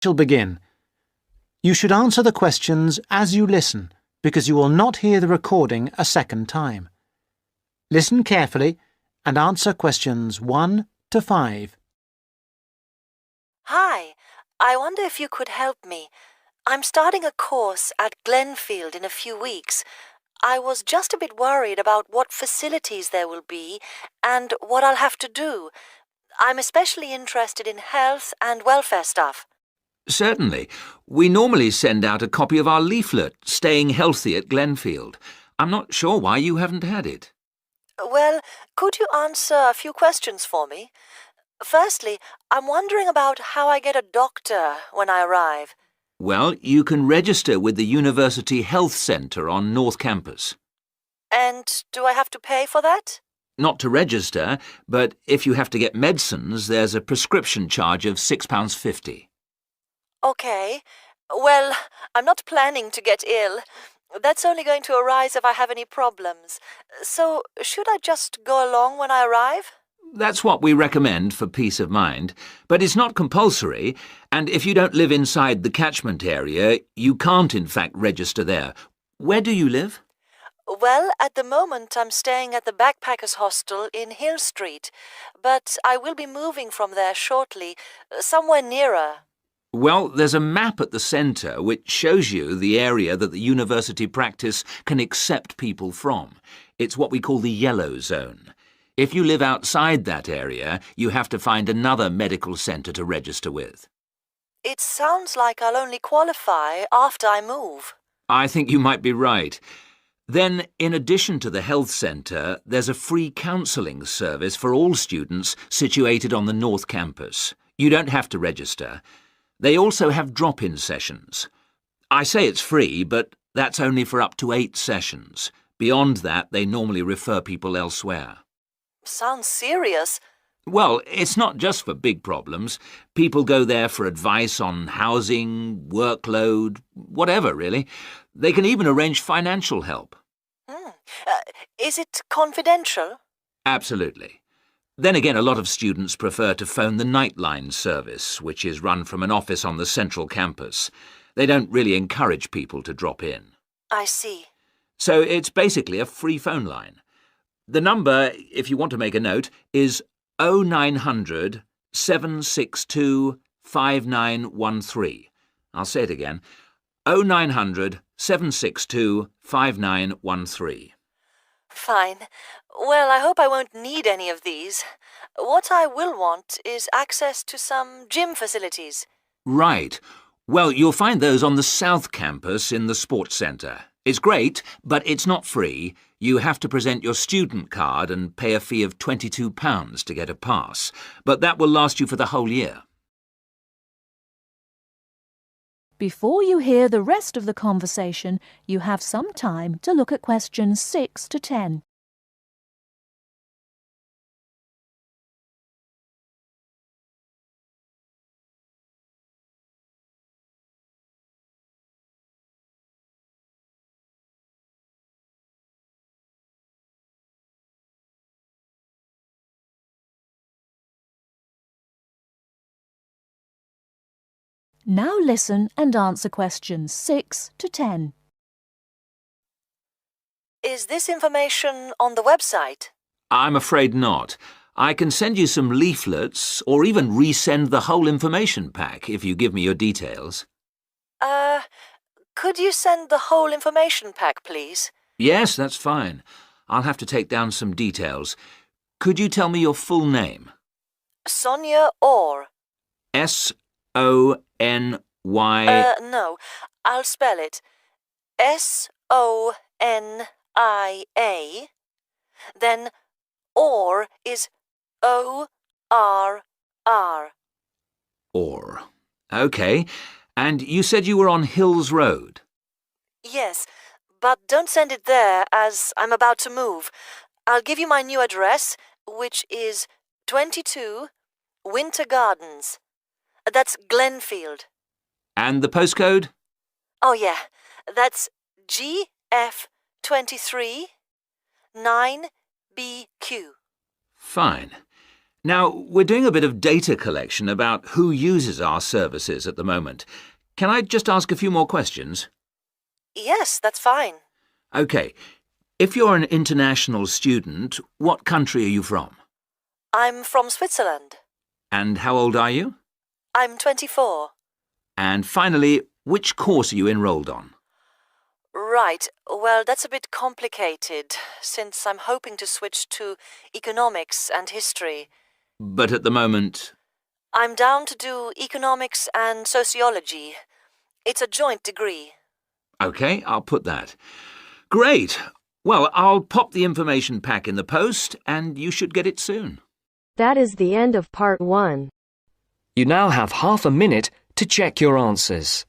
Shall begin. You should answer the questions as you listen, because you will not hear the recording a second time. Listen carefully and answer questions 1 to 5. Hi, I wonder if you could help me. I'm starting a course at Glenfield in a few weeks. I was just a bit worried about what facilities there will be and what I'll have to do. I'm especially interested in health and welfare stuff. Certainly. We normally send out a copy of our leaflet, Staying Healthy at Glenfield. I'm not sure why you haven't had it. Well, could you answer a few questions for me? Firstly, I'm wondering about how I get a doctor when I arrive. Well, you can register with the University Health Centre on North Campus. And do I have to pay for that? Not to register, but if you have to get medicines, there's a prescription charge of £6.50. Okay. Well, I'm not planning to get ill. That's only going to arise if I have any problems. So, should I just go along when I arrive? That's what we recommend for peace of mind, but it's not compulsory, and if you don't live inside the catchment area, you can't in fact register there. Where do you live? Well, at the moment I'm staying at the Backpackers Hostel in Hill Street, but I will be moving from there shortly, somewhere nearer. Well, there's a map at the centre which shows you the area that the university practice can accept people from. It's what we call the yellow zone. If you live outside that area, you have to find another medical centre to register with. It sounds like I'll only qualify after I move. I think you might be right. Then, in addition to the health centre, there's a free counselling service for all students situated on the North Campus. You don't have to register. They also have drop-in sessions. I say it's free, but that's only for up to 8 sessions. Beyond that, they normally refer people elsewhere. Sounds serious. Well, it's not just for big problems. People go there for advice on housing, workload, whatever, really. They can even arrange financial help. Is it confidential? Absolutely. Then again, a lot of students prefer to phone the Nightline service, which is run from an office on the central campus. They don't really encourage people to drop in. I see. So it's basically a free phone line. The number, if you want to make a note, is 0900 762 5913. I'll say it again. 0900 762 5913. Fine. Well, I hope I won't need any of these. What I will want is access to some gym facilities. Right. Well, you'll find those on the South Campus in the Sports Centre. It's great, but it's not free. You have to present your student card and pay a fee of £22 to get a pass. But that will last you for the whole year. Before you hear the rest of the conversation, you have some time to look at questions 6 to 10. Now listen and answer questions 6 to 10. Is this information on the website? I'm afraid not. I can send you some leaflets or even resend the whole information pack if you give me your details. Could you send the whole information pack, please? Yes, that's fine. I'll have to take down some details. Could you tell me your full name? Sonia Orr. S-O-N-Y... No, I'll spell it. S-O-N-I-A. Then Orr is O-R-R. Orr. OK. And you said you were on Hills Road? Yes, but don't send it there as I'm about to move. I'll give you my new address, which is 22 Winter Gardens. That's Glenfield. And the postcode? Oh, yeah. That's GF23 9BQ. Fine. Now, we're doing a bit of data collection about who uses our services at the moment. Can I just ask a few more questions? Yes, that's fine. OK. If you're an international student, what country are you from? I'm from Switzerland. And how old are you? I'm 24. And finally, which course are you enrolled on? Right. Well, that's a bit complicated, since I'm hoping to switch to economics and history. But at the moment... I'm down to do economics and sociology. It's a joint degree. OK, I'll put that. Great. Well, I'll pop the information pack in the post, and you should get it soon. That is the end of part 1. You now have half a minute to check your answers.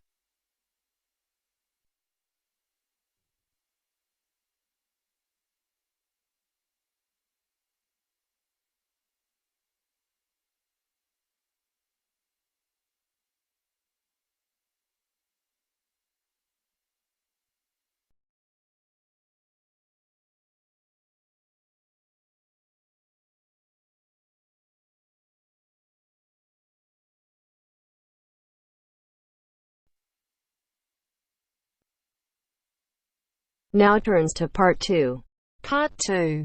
Now turns to part 2. Part 2.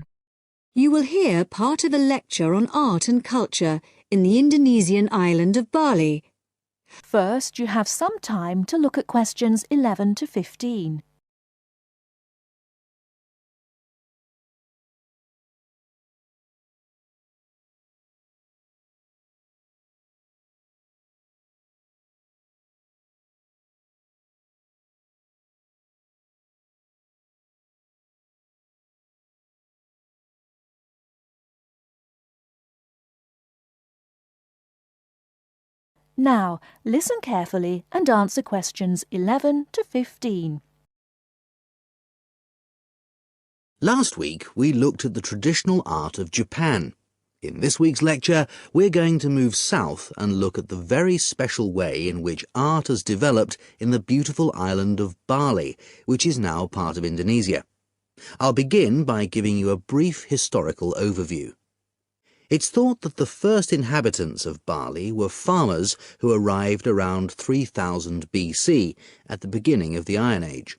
You will hear part of a lecture on art and culture in the Indonesian island of Bali. First, you have some time to look at questions 11 to 15. Now, listen carefully and answer questions 11 to 15. Last week, we looked at the traditional art of Japan. In this week's lecture, we're going to move south and look at the very special way in which art has developed in the beautiful island of Bali, which is now part of Indonesia. I'll begin by giving you a brief historical overview. It's thought that the first inhabitants of Bali were farmers who arrived around 3000 BC, at the beginning of the Iron Age.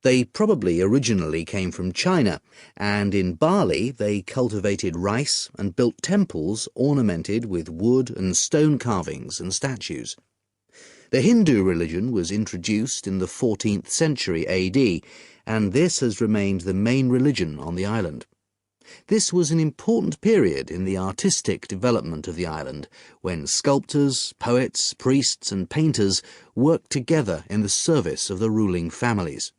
They probably originally came from China, and in Bali they cultivated rice and built temples ornamented with wood and stone carvings and statues. The Hindu religion was introduced in the 14th century AD, and this has remained the main religion on the island. This was an important period in the artistic development of the island, when sculptors, poets, priests and painters worked together in the service of the ruling families.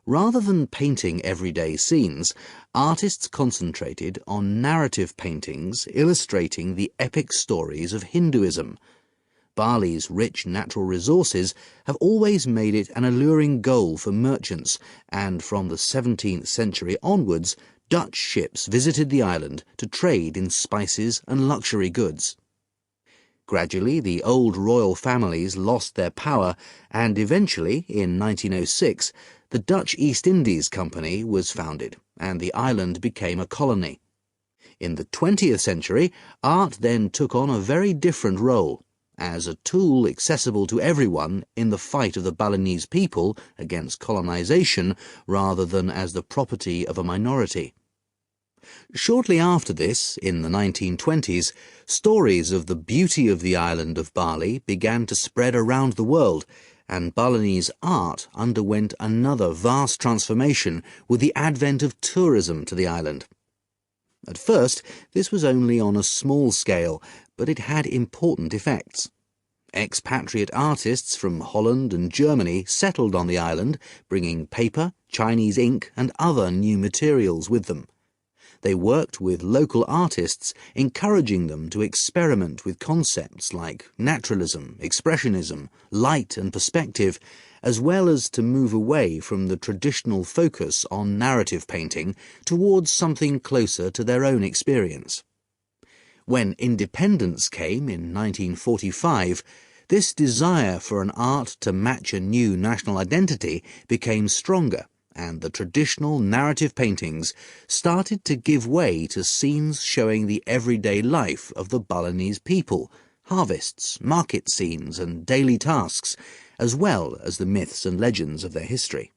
Rather than painting everyday scenes, artists concentrated on narrative paintings illustrating the epic stories of Hinduism. Bali's rich natural resources have always made it an alluring goal for merchants, and from the 17th century onwards, Dutch ships visited the island to trade in spices and luxury goods. Gradually, the old royal families lost their power, and eventually, in 1906, the Dutch East Indies Company was founded, and the island became a colony. In the 20th century, art then took on a very different role, as a tool accessible to everyone in the fight of the Balinese people against colonization, rather than as the property of a minority. Shortly after this, in the 1920s, stories of the beauty of the island of Bali began to spread around the world, and Balinese art underwent another vast transformation with the advent of tourism to the island. At first, this was only on a small scale, but it had important effects. Expatriate artists from Holland and Germany settled on the island, bringing paper, Chinese ink and other new materials with them. They worked with local artists, encouraging them to experiment with concepts like naturalism, expressionism, light and perspective, as well as to move away from the traditional focus on narrative painting towards something closer to their own experience. When independence came in 1945, this desire for an art to match a new national identity became stronger, and the traditional narrative paintings started to give way to scenes showing the everyday life of the Balinese people, harvests, market scenes and daily tasks, as well as the myths and legends of their history.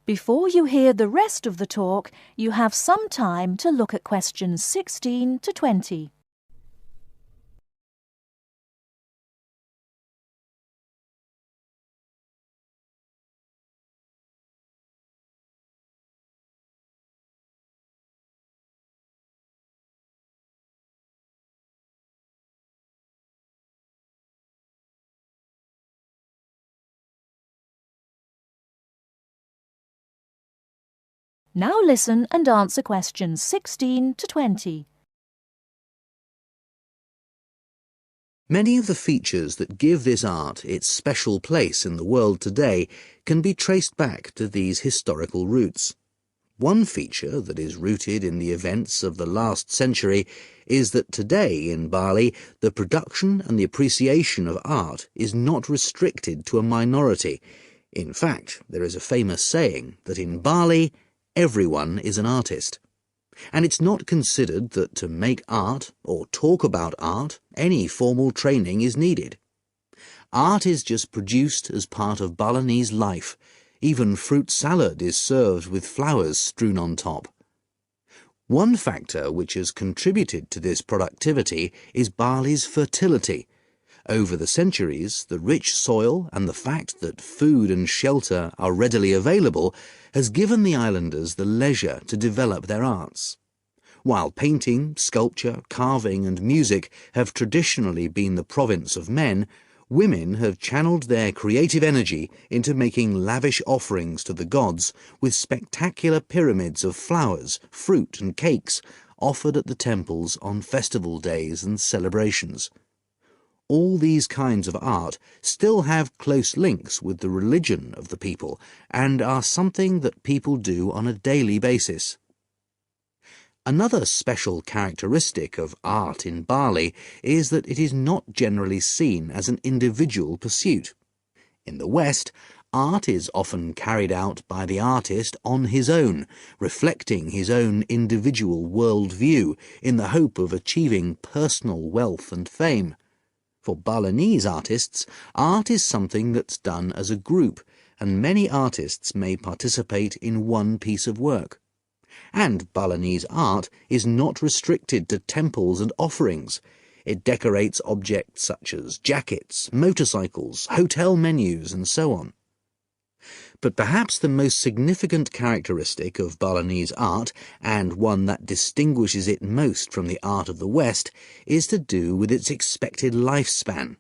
Before you hear the rest of the talk, you have some time to look at questions 16 to 20. Now listen and answer questions 16 to 20. Many of the features that give this art its special place in the world today can be traced back to these historical roots. One feature that is rooted in the events of the last century is that today in Bali, the production and the appreciation of art is not restricted to a minority. In fact, there is a famous saying that in Bali, everyone is an artist. And it's not considered that to make art or talk about art, any formal training is needed. Art is just produced as part of Balinese life. Even fruit salad is served with flowers strewn on top. One factor which has contributed to this productivity is Bali's fertility. Over the centuries, the rich soil and the fact that food and shelter are readily available has given the islanders the leisure to develop their arts. While painting, sculpture, carving and music have traditionally been the province of men, women have channeled their creative energy into making lavish offerings to the gods with spectacular pyramids of flowers, fruit and cakes offered at the temples on festival days and celebrations. All these kinds of art still have close links with the religion of the people and are something that people do on a daily basis. Another special characteristic of art in Bali is that it is not generally seen as an individual pursuit. In the West, art is often carried out by the artist on his own, reflecting his own individual worldview in the hope of achieving personal wealth and fame. For Balinese artists, art is something that's done as a group, and many artists may participate in one piece of work. And Balinese art is not restricted to temples and offerings. It decorates objects such as jackets, motorcycles, hotel menus, and so on. But perhaps the most significant characteristic of Balinese art, and one that distinguishes it most from the art of the West, is to do with its expected lifespan.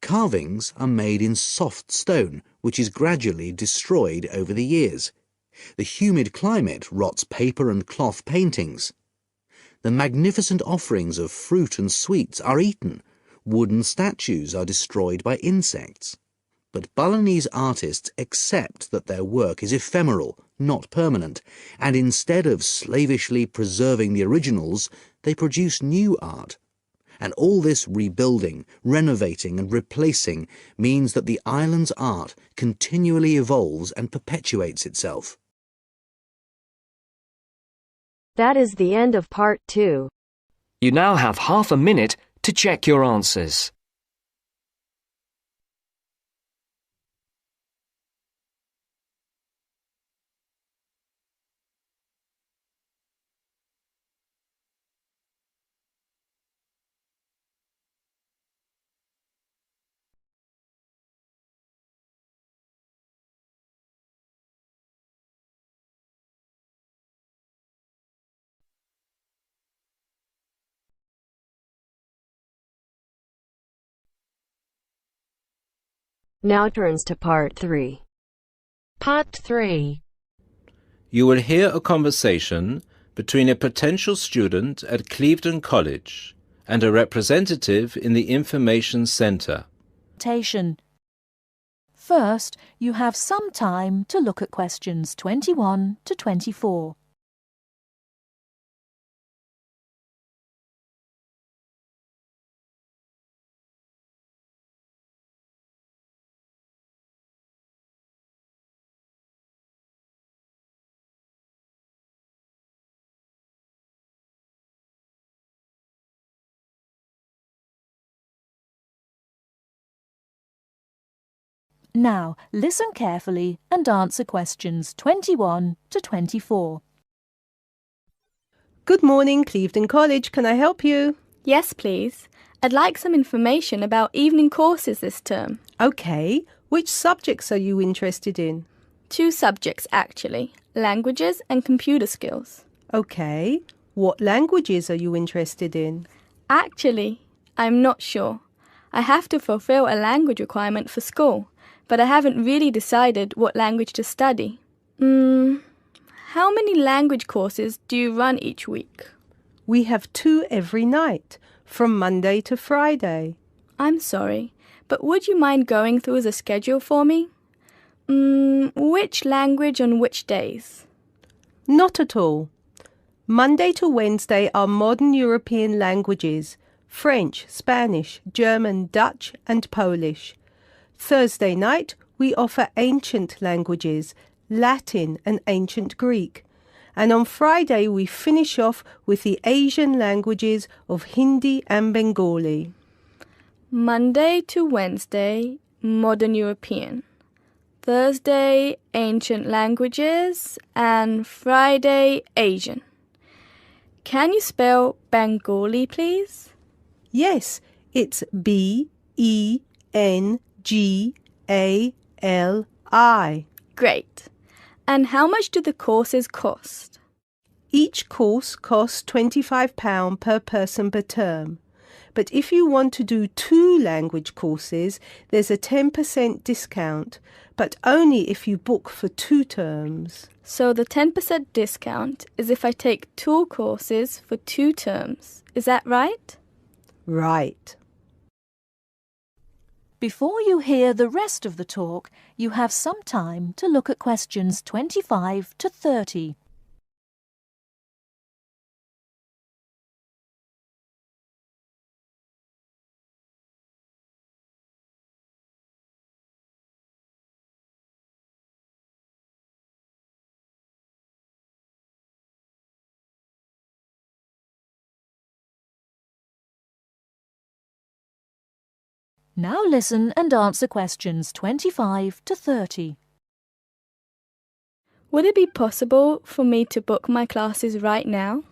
Carvings are made in soft stone, which is gradually destroyed over the years. The humid climate rots paper and cloth paintings. The magnificent offerings of fruit and sweets are eaten. Wooden statues are destroyed by insects. But Balinese artists accept that their work is ephemeral, not permanent, and instead of slavishly preserving the originals, they produce new art. And all this rebuilding, renovating and replacing means that the island's art continually evolves and perpetuates itself. That is the end of part 2. You now have half a minute to check your answers. Now turns to part 3. Part 3. You will hear a conversation between a potential student at Clevedon College and a representative in the Information Centre. First, you have some time to look at questions 21 to 24. Now, listen carefully and answer questions 21 to 24. Good morning, Clevedon College. Can I help you? Yes, please. I'd like some information about evening courses this term. OK. Which subjects are you interested in? 2 subjects, actually. Languages and computer skills. OK. What languages are you interested in? Actually, I'm not sure. I have to fulfill a language requirement for school, but I haven't really decided what language to study. How many language courses do you run each week? We have 2 every night, from Monday to Friday. I'm sorry, but would you mind going through the schedule for me? Which language on which days? Not at all. Monday to Wednesday are modern European languages, French, Spanish, German, Dutch and Polish. Thursday night we offer ancient languages, Latin and ancient Greek. And on Friday we finish off with the Asian languages of Hindi and Bengali. Monday to Wednesday, modern European. Thursday, ancient languages, and Friday, Asian. Can you spell Bengali, please? Yes, it's Bengali. Great. And how much do the courses cost? Each course costs £25 per person per term. But if you want to do 2 language courses, there's a 10% discount, but only if you book for 2 terms. So the 10% discount is if I take 2 courses for 2 terms. Is that right? Right. Before you hear the rest of the talk, you have some time to look at questions 25 to 30. Now listen and answer questions 25 to 30. Would it be possible for me to book my classes right now?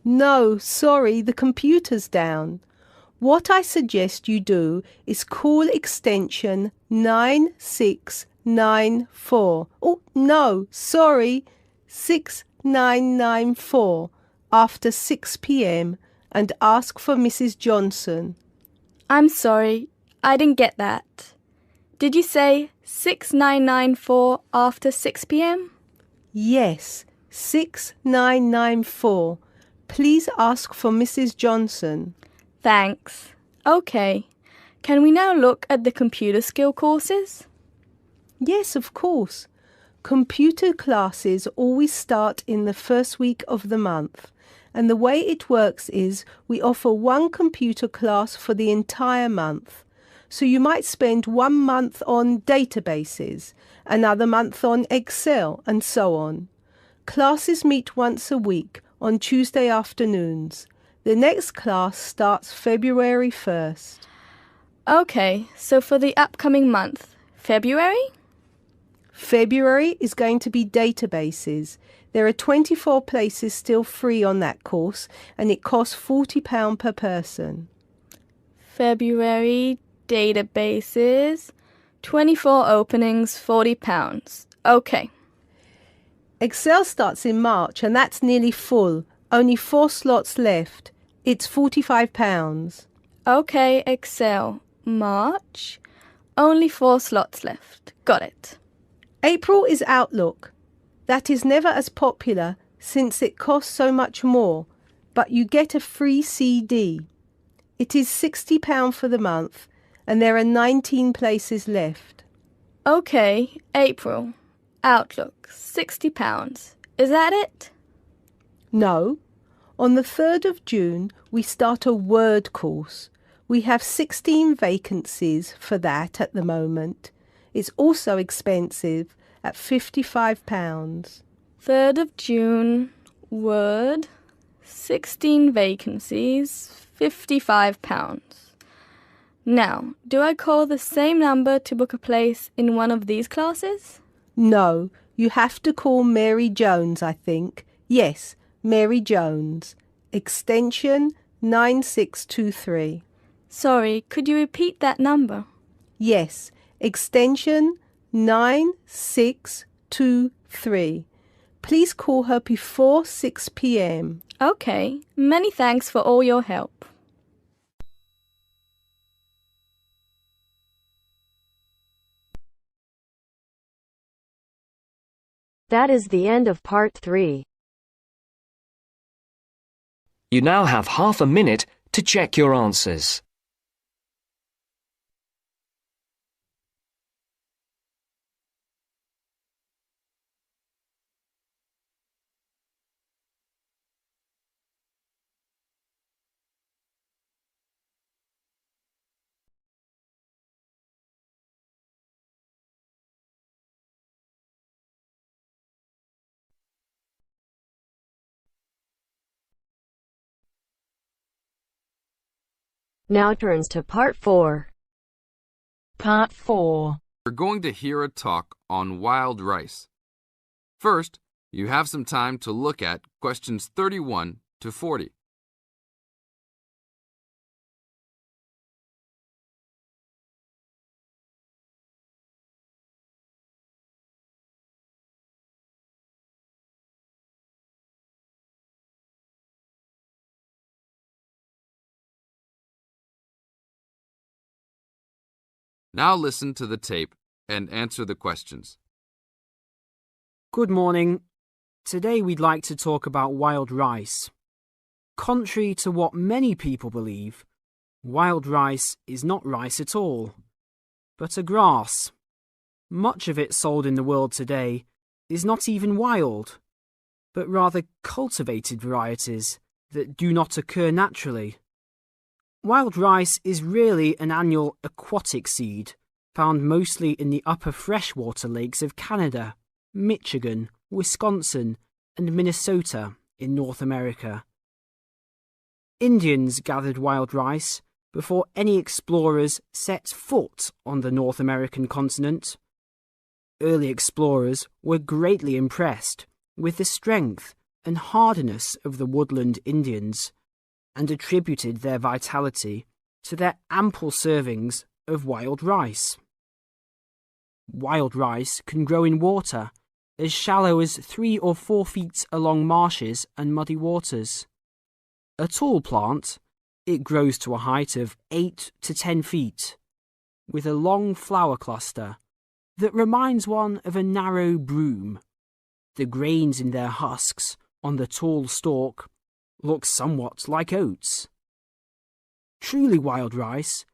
No, sorry, the computer's down. What I suggest you do is call extension 9694. Oh, no, sorry, 6994 after 6 p.m. and ask for Mrs. Johnson. I'm sorry, I didn't get that. Did you say 6994 after 6 p.m? Yes, 6994. Please ask for Mrs. Johnson. Thanks. OK. Can we now look at the computer skill courses? Yes, of course. Computer classes always start in the first week of the month. And the way it works is we offer 1 computer class for the entire month. So you might spend 1 month on databases, another month on Excel, and so on. Classes meet once a week on Tuesday afternoons. The next class starts February 1st. OK, so for the upcoming month, February? February is going to be databases. There are 24 places still free on that course, and it costs £40 per person. February, databases, 24 openings, £40. OK. Excel starts in March, and that's nearly full. Only 4 slots left. It's £45. OK, Excel, March, only 4 slots left. Got it. April is Outlook. That is never as popular since it costs so much more, but you get a free CD. It is £60 for the month, and there are 19 places left. OK, April, Outlook, £60. Is that it? No. On the 3rd of June, we start a Word course. We have 16 vacancies for that at the moment. It's also expensive at £55. 3rd of June, Word, 16 vacancies, £55. Now, do I call the same number to book a place in one of these classes? No, you have to call Mary Jones, I think. Yes, Mary Jones. Extension 9623. Sorry, could you repeat that number? Yes, extension 9623. Please call her before 6 p.m. Okay, many thanks for all your help. That is the end of part 3. You now have half a minute to check your answers. Now turns to part 4. Part 4. We're going to hear a talk on wild rice. First, you have some time to look at questions 31 to 40. Now listen to the tape and answer the questions. Good morning. Today we'd like to talk about wild rice. Contrary to what many people believe, wild rice is not rice at all, but a grass. Much of it sold in the world today is not even wild, but rather cultivated varieties that do not occur naturally. Wild rice is really an annual aquatic seed found mostly in the upper freshwater lakes of Canada, Michigan, Wisconsin, and Minnesota in North America. Indians gathered wild rice before any explorers set foot on the North American continent. Early explorers were greatly impressed with the strength and hardiness of the woodland Indians, and attributed their vitality to their ample servings of wild rice. Wild rice can grow in water as shallow as 3 or 4 feet along marshes and muddy waters. A tall plant, it grows to a height of 8 to 10 feet, with a long flower cluster that reminds one of a narrow broom. The grains in their husks on the tall stalk look somewhat like oats. Truly wild rice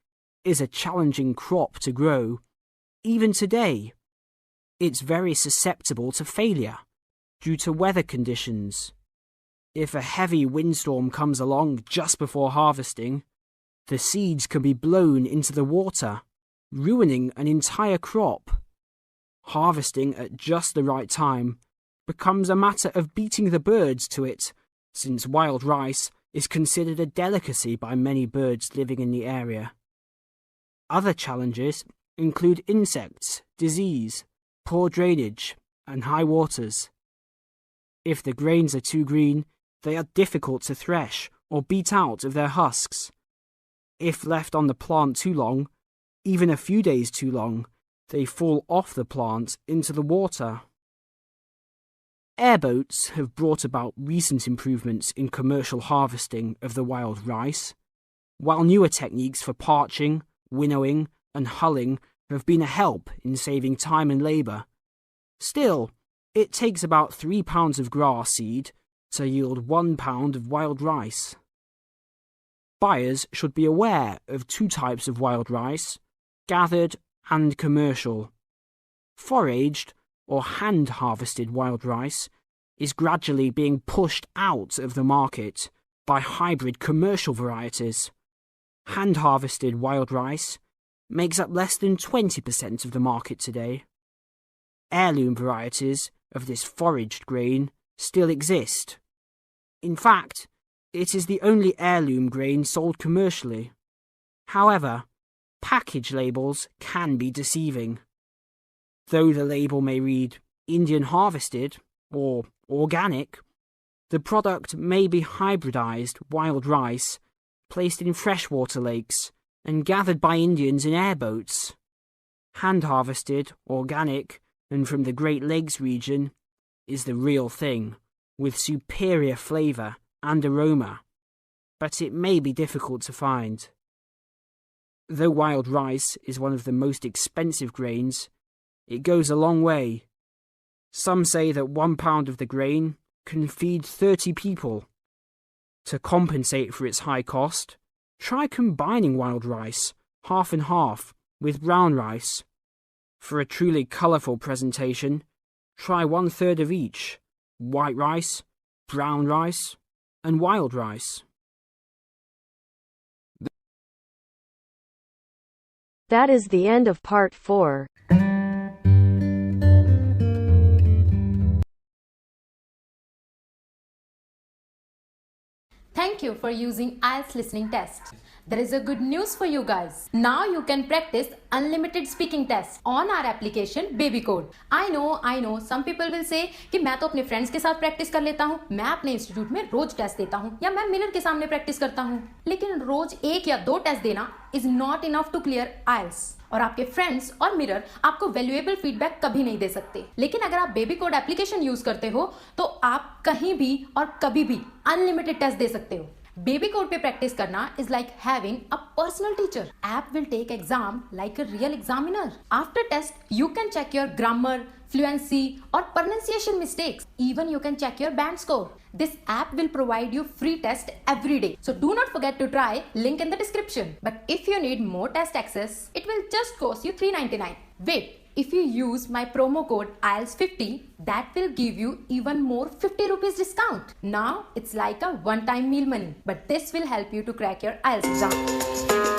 is a challenging crop to grow, even today. It's very susceptible to failure due to weather conditions. If a heavy windstorm comes along just before harvesting, the seeds can be blown into the water, ruining an entire crop. Harvesting at just the right time becomes a matter of beating the birds to it, since wild rice is considered a delicacy by many birds living in the area. Other challenges include insects, disease, poor drainage, and high waters. If the grains are too green, they are difficult to thresh or beat out of their husks. If left on the plant too long, even a few days too long, they fall off the plant into the water. Airboats have brought about recent improvements in commercial harvesting of the wild rice, while newer techniques for parching, winnowing, and hulling have been a help in saving time and labour. Still, it takes about 3 pounds of grass seed to yield 1 pound of wild rice. Buyers should be aware of 2 types of wild rice, gathered and commercial. Foraged or hand-harvested wild rice is gradually being pushed out of the market by hybrid commercial varieties. Hand-harvested wild rice makes up less than 20% of the market today. Heirloom varieties of this foraged grain still exist. In fact, it is the only heirloom grain sold commercially. However, package labels can be deceiving. Though the label may read Indian harvested or organic, the product may be hybridized wild rice placed in freshwater lakes and gathered by Indians in airboats. Hand-harvested, organic, and from the Great Lakes region is the real thing, with superior flavour and aroma, but it may be difficult to find. Though wild rice is one of the most expensive grains, it goes a long way. Some say that 1 pound of the grain can feed 30 people. To compensate for its high cost, try combining wild rice, half and half, with brown rice. For a truly colourful presentation, try 1/3 of each: white rice, brown rice, and wild rice. That is the end of part 4. Thank you for using IELTS listening test. There is a good news for you guys. Now you can practice unlimited speaking tests on our application Baby Code. I know, some people will say कि मैं तो अपने friends के साथ practice कर लेता हूँ, मैं अपने institute में रोज test देता हूँ या मैं मिरर के सामने practice करता हूँ. लेकिन रोज 1 या 2 टेस्ट देना is not enough to clear IELTS. और आपके फ्रेंड्स और मिरर आपको वैल्यूएबल फीडबैक कभी नहीं दे सकते. लेकिन अगर आप बेबी कोड एप्लीकेशन यूज करते हो तो आप कहीं भी और कभी भी अनलिमिटेड टेस्ट दे सकते हो. बेबी कोड पे प्रैक्टिस करना is like having a personal teacher. App will take exam like a real examiner. After test, you can check your grammar, fluency or pronunciation mistakes. Even you can check your band score. This app will provide you free test every day. So do not forget to try, link in the description. But if you need more test access, it will just cost you $3.99. Wait. If you use my promo code IELTS50, that will give you even more 50 rupees discount. Now it's like a one-time meal money, but this will help you to crack your IELTS exam.